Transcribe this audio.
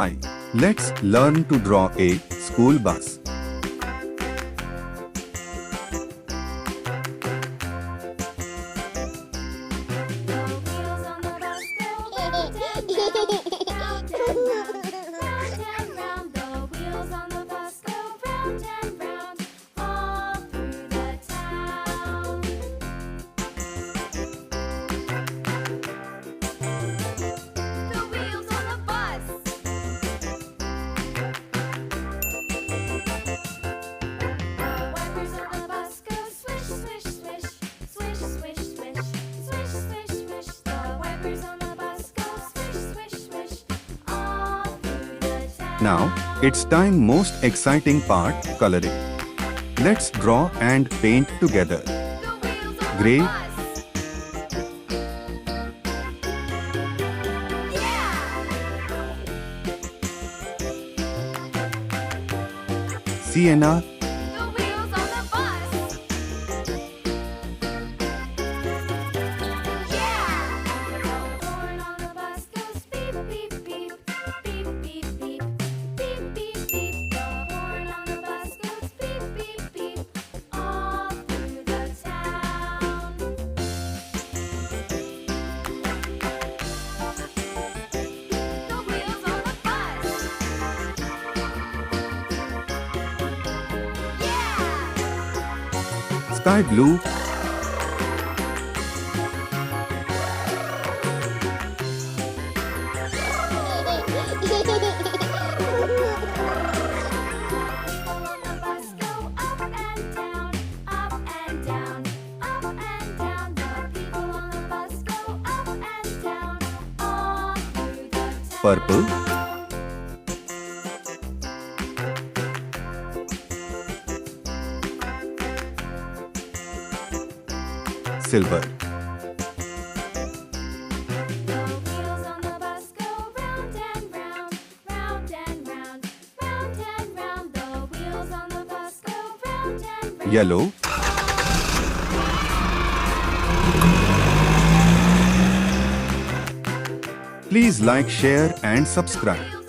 Hi, let's learn to draw a school bus. Now, it's time most exciting part, coloring. Let's draw and paint together. Gray, sienna, sky blue, purple, silver, yellow, please like, share and subscribe.